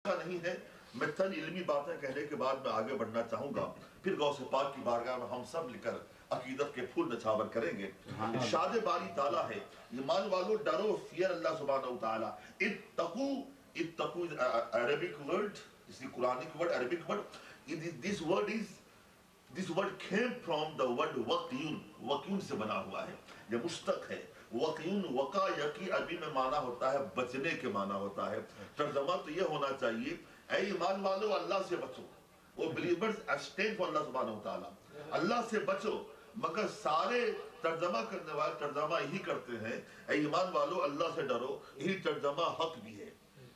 وقفہ نہیں ہے، میں چند علمی باتیں کہنے کے بعد میں آگے بڑھنا چاہوں گا، پھر غوث پاک کی بارگاہ میں ہم سب مل کر عقیدت کے پھول نچھاور کریں گے۔ ارشاد باری تعالیٰ ہے، ایمان والو ڈرو، فیئر اللہ سبحانہ وتعالی، اتقو is Arabic word, it's the Quranic word, Arabic word. This word came from the word waqiyun. وقیون سے بنا ہوا ہے، یہ مشتق ہے۔ وقیون وقا یقی عربی میں معنی ہوتا ہے بچنے کے معنی ہوتا ہے۔ ترجمہ تو یہ ہونا چاہیے، اے ایمان والو اللہ سے بچو، وہ believers abstain from اللہ سبحانہ وتعالی، اللہ سے بچو۔ مگر سارے ترجمہ کرنے والے ترجمہ یہی کرتے ہیں، اے ایمان والو اللہ سے ڈرو، یہی ترجمہ حق بھی ہے،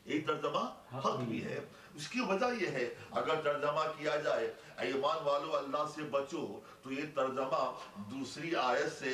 یہی ترجمہ حق بھی ہے۔ اس کی وجہ یہ ہے، اگر ترجمہ کیا جائے اے ایمان والو اللہ سے بچو، تو یہ ترجمہ دوسری آیت سے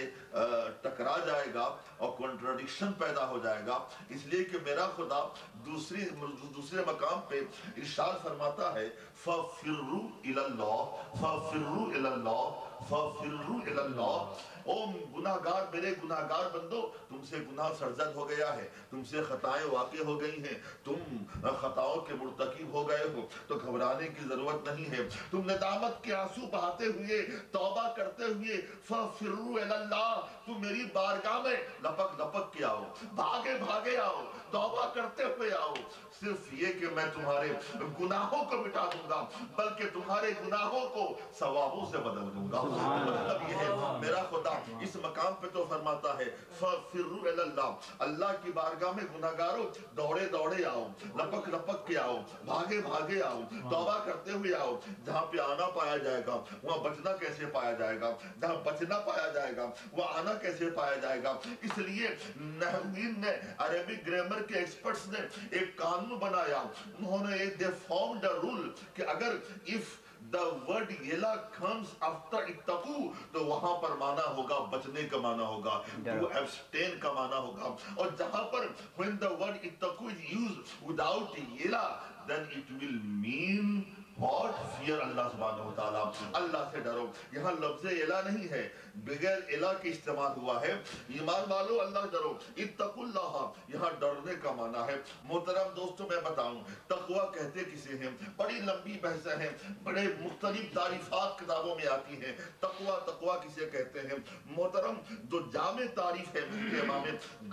ٹکرا جائے گا اور کنٹراڈکشن پیدا ہو جائے گا، اس لیے کہ میرا خدا دوسرے مقام پہ ارشاد فرماتا ہے فَفِرُّوا إِلَى اللَّهِ فَفِرُّوا إِلَى اللَّهِ فَفِرُّوا إِلَى اللَّهِ۔ او گناہگار، میرے گناہگار بندو، تم سے گناہ سرزد ہو گیا ہے، تم سے خطائیں واقع ہو گئی ہیں، تم خطاؤں کے مرتکب ہو گئے ہو، تو گھبرانے کی ضرورت نہیں ہے۔ تم ندامت کے آنسو بہاتے ہوئے، توبہ کرتے ہوئے فَفِرُّوا إِلَى اللَّهِ، تم میری بارگاہ میں لپک لپک کے آؤ، بھاگے بھاگے آؤ، توبہ کرتے ہوئے آؤ۔ صرف یہ کہ میں تمہارے گناہوں کو مٹا دوں گا، بلکہ تمہارے گناہوں کو ثوابوں سے بدل دوں گا۔ مطلب یہ ہے، میرا خدا اس مقام پہ تو فرماتا ہے فَفِرُّوا إِلَى اللَّهِ، اللہ کی بارگاہ میں گناہگاروں دوڑے دوڑے آؤ، لپک لپک کے آؤ، بھاگے بھاگے آؤ، توبہ کرتے ہوئے آؤ۔ جہاں پہ آنا پایا جائے گا وہاں بچنا کیسے پایا جائے گا، جہاں بچنا پایا جائے گا وہاں آنا کیسے پایا جائے گا۔ اس لیے نحوین نے، عربی گرامر کے ایکسپرٹس نے ایک قانون بنایا، انہوں نے ایک they formed a rule کہ اگر if the word Yella comes after اتقو، تو وہاں پر معنی ہوگا بچنے کا معنی ہوگا، to abstain کا معنی ہوگا، اور جہاں پر when the word اتقو is used without Yella then it will mean what? fear اللہ سبحانہ وتعالی، اللہ سے ڈرو۔ یہاں لفظ الہ نہیں ہے، بغیر الہ کے استعمال ہوا ہے، ایمان والو اللہ ڈرو، اتقوا اللہ، یہاں ڈرنے کا معنی ہے۔ محترم دوستوں میں بتاؤں تقوی کہتے کسے ہیں، بڑی لمبی بحثیں ہیں، بڑے مختلف تعریفات کتابوں میں آتی ہیں، تقوی کسے کہتے ہیں۔ محترم جو جامع تعریف ہے امام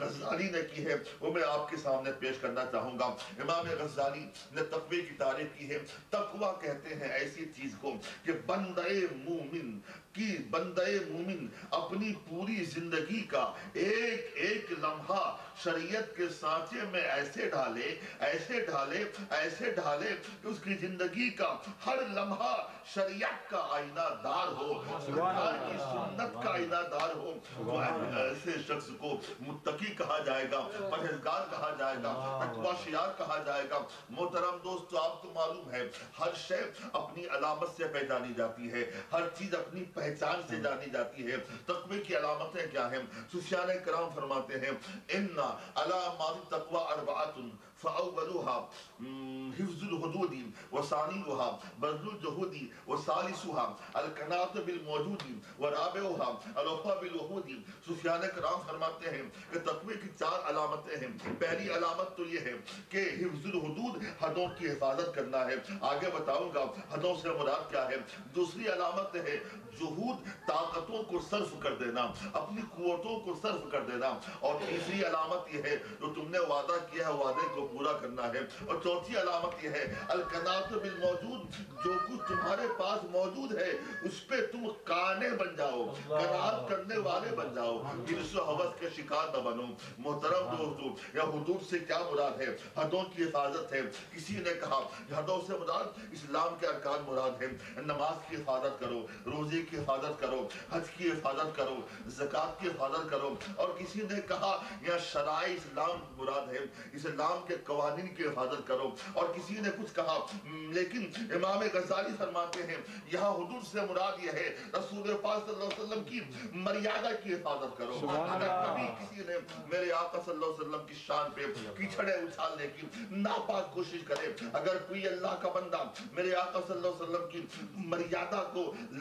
غزالی نے کی ہے وہ میں آپ کے سامنے پیش کرنا چاہوں گا۔ امام غزالی نے تقوی کی تعریف کی ہے، تقوی کہتے ہیں ایسی چیز کو کہ بندہ مومن اپنی پوری زندگی کا ایک ایک لمحہ شریعت کے سانچے میں ایسے ڈھالے کہ اس کی زندگی کا ہر لمحہ شریعت کا آئینہ دار ہو، سرکار کی سنت کا آئینہ دار ہو، تو ایسے شخص کو متقی کہا جائے گا، پرہیزگار کہا جائے گا، تقوی شیار کہا جائے گا۔ محترم دوستو آپ کو معلوم ہے ہر شے اپنی علامت سے پہچانی جاتی ہے، ہر چیز اپنی پہچان سے جانی جاتی ہے۔ تقوی کی علامتیں کیا ہیں؟ سفیان کرام فرماتے ہیں ان علامات التقوی اربعۃ فاولها حفظ الحدود وثانیها بذل الجهود وثالثها القناعة بالموجود ورابعها الوفاء بالعهود۔ سفیان کرام فرماتے ہیں کہ تقوی کی چار علامتیں ہیں۔ پہلی علامت تو یہ ہے کہ حفظ الحدود، حدوں کی حفاظت کرنا ہے، آگے بتاؤں گا حدوں سے مراد کیا ہے۔ دوسری علامت ہے جہود، طاقتوں کو صرف کر دینا، اپنی قوتوں کو صرف کر دینا، اور تیسری علامت یہ ہے جو تم نے وعدہ کیا ہے وعدے کو پورا کرنا ہے، اور چوتھی علامت یہ ہے القناعۃ بالموجود، جو کچھ تمہارے پاس موجود ہے اس پہ تم قانے بن جاؤ، قناعت کرنے والے بن جاؤ، حرص و ہوس کے شکار نہ بنو۔ محترم دوستو، یا حدود سے کیا مراد ہے؟ حدوں کی حفاظت ہے۔ کسی نے کہا حدوں سے مراد اسلام کے ارکان مراد ہے، نماز کی حفاظت کرو، روزے کی حفاظت کرو، حج کی حفاظت کرو، زکوٰۃ کی حفاظت کرو، اور کسی نے کہا یا شرائع اسلام مراد ہے، اسلام کے قوانین کی حفاظت کرو، اور کسی نے کچھ کہا۔ لیکن امام غزالی فرماتے ہیں یہاں حدود سے مراد یہ ہے رسول پاک صلی اللہ علیہ وسلم کی مریادہ کی حفاظت کرو۔ اگر کبھی کسی نے میرے آقا صلی اللہ علیہ وسلم کی شان پہ کیچڑے اچھالنے کی ناپاک کوشش کرے، اگر کوئی اللہ کا بندہ میرے آقا صلی اللہ علیہ وسلم کی مریادہ کو